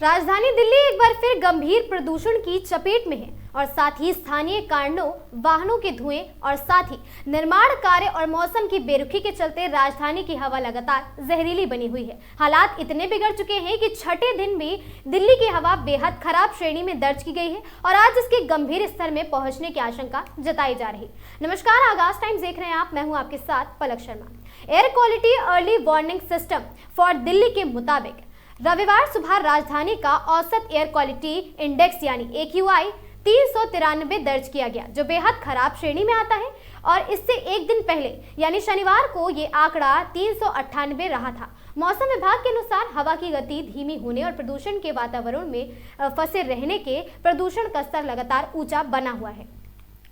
राजधानी दिल्ली एक बार फिर गंभीर प्रदूषण की चपेट में है और साथ ही स्थानीय कारणों, वाहनों के धुएं और साथ ही निर्माण कार्य और मौसम की बेरुखी के चलते राजधानी की हवा लगातार जहरीली बनी हुई है। हालात इतने बिगड़ चुके हैं कि छठे दिन भी दिल्ली की हवा बेहद खराब श्रेणी में दर्ज की गई है और आज इसके गंभीर स्तर में पहुंचने की आशंका जताई जा रही। नमस्कार, आगाज टाइम्स देख रहे हैं आप, मैं हूं आपके साथ Palak Sharma. Air quality early warning system for Delhi के मुताबिक रविवार सुबह राजधानी का औसत एयर क्वालिटी इंडेक्स यानी AQI 393 दर्ज किया गया, जो बेहद खराब श्रेणी में आता है और इससे एक दिन पहले यानी शनिवार को ये आंकड़ा 398 रहा था। मौसम विभाग के अनुसार हवा की गति धीमी होने और प्रदूषण के वातावरण में फंसे रहने के प्रदूषण का स्तर लगातार ऊंचा बना हुआ है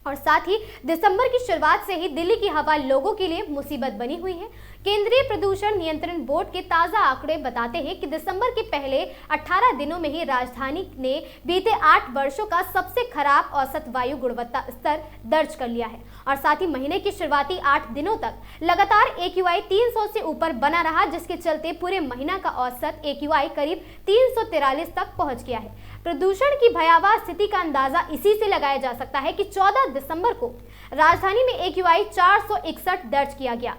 और साथ ही दिसंबर की शुरुआत से ही दिल्ली की हवा लोगों के लिए मुसीबत बनी हुई है। केंद्रीय प्रदूषण नियंत्रण बोर्ड के ताजा आंकड़े बताते हैं कि दिसंबर के पहले 18 दिनों में ही राजधानी ने बीते 8 वर्षों का सबसे खराब औसत वायु गुणवत्ता स्तर दर्ज कर लिया है और साथ ही महीने की शुरुआती 8 दिनों तक लगातार AQI 300 से ऊपर बना रहा, जिसके चलते पूरे महीना का औसत AQI करीब 343 तक पहुंच गया है। प्रदूषण की भयावह स्थिति का अंदाजा इसी से लगाया जा सकता है कि 14 दिसंबर को राजधानी में AQI 461 दर्ज किया गया,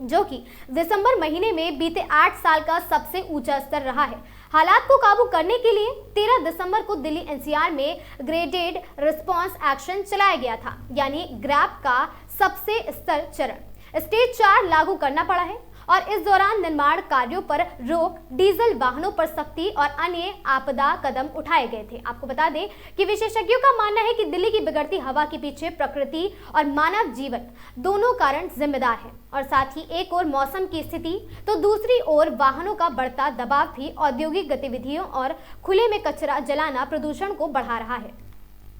जो कि दिसंबर महीने में बीते 8 साल का सबसे ऊंचा स्तर रहा है। हालात को काबू करने के लिए 13 दिसंबर को दिल्ली NCR में ग्रेडेड रिस्पांस एक्शन चलाया गया था, यानी ग्रैप का सबसे स्तर चरण स्टेज 4 लागू करना पड़ा है और इस दौरान निर्माण कार्यों पर रोक, डीजल वाहनों पर सख्ती और अन्य आपदा कदम उठाए गए थे। आपको बता दें कि विशेषज्ञों का मानना है कि दिल्ली की बिगड़ती हवा के पीछे प्रकृति और मानव जीवन दोनों कारण जिम्मेदार हैं और साथ ही एक ओर मौसम की स्थिति तो दूसरी ओर वाहनों का बढ़ता दबाव भी औद्योगिक गतिविधियों और खुले में कचरा जलाना प्रदूषण को बढ़ा रहा है।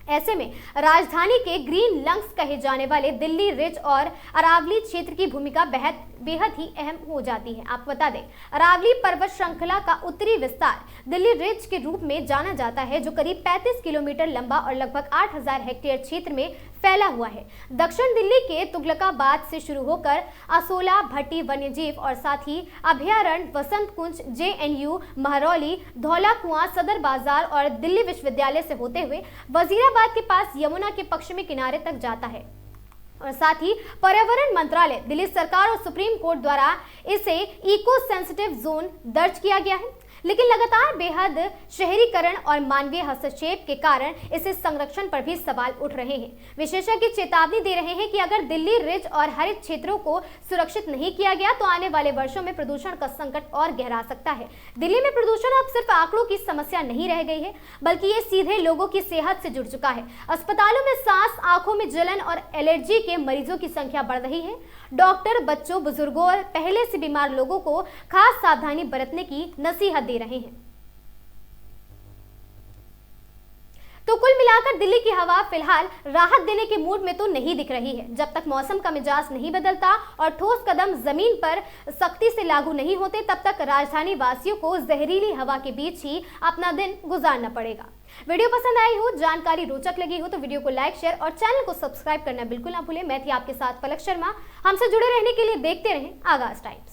ऐसे में राजधानी के ग्रीन लंग्स कहे जाने वाले दिल्ली रिज और अरावली क्षेत्र की भूमिका बेहद ही अहम हो जाती है। आपको बता दें, अरावली पर्वत श्रृंखला का उत्तरी विस्तार दिल्ली रिज के रूप में जाना जाता है, जो करीब 35 किलोमीटर लंबा और लगभग 8000 हेक्टेयर क्षेत्र में फैला हुआ है। दक्षिण दिल्ली के तुगलकाबाद से शुरू होकर असोला, भट्टी वन्यजीव और साथ ही अभयारण्य, वसंत कुंज, JNU, महरौली, धौला कुआं, सदर बाजार और दिल्ली विश्वविद्यालय से होते हुए वजीराबाद के पास यमुना के पक्ष में किनारे तक जाता है और साथ ही पर्यावरण मंत्रालय, दिल्ली सरकार और सुप्रीम कोर्ट द्वारा इसे इको सेंसिटिव जोन दर्ज किया गया है, लेकिन लगातार बेहद शहरीकरण और मानवीय हस्तक्षेप के कारण इसे संरक्षण पर भी सवाल उठ रहे हैं। विशेषज्ञ चेतावनी दे रहे हैं कि अगर दिल्ली रिज और हरित क्षेत्रों को सुरक्षित नहीं किया गया तो आने वाले वर्षों में प्रदूषण का संकट और गहरा सकता है। दिल्ली में प्रदूषण अब सिर्फ आंकड़ों की समस्या नहीं रह गई है, बल्कि ये सीधे लोगों की सेहत से जुड़ चुका है। अस्पतालों में सांस, आंखों में जलन और एलर्जी के मरीजों की संख्या बढ़ रही है। डॉक्टर बच्चों, बुजुर्गों और पहले से बीमार लोगों को खास सावधानी बरतने की नसीहत दे रहे हैं। तो कुल मिलाकर दिल्ली की हवा फिलहाल राहत देने के मूड में तो नहीं दिख रही है। जब तक मौसम का मिजाज नहीं बदलता और ठोस कदम जमीन पर सख्ती से लागू नहीं होते, तब तक राजधानी वासियों को जहरीली हवा के बीच ही अपना दिन गुजारना पड़ेगा। वीडियो पसंद आई हो, जानकारी रोचक लगी हो तो वीडियो को लाइक, शेयर और चैनल को सब्सक्राइब करना बिल्कुल ना भूलें। मैं थी आपके साथ पलक शर्मा। हमसे जुड़े रहने के लिए देखते रहें आगाज टाइम्स।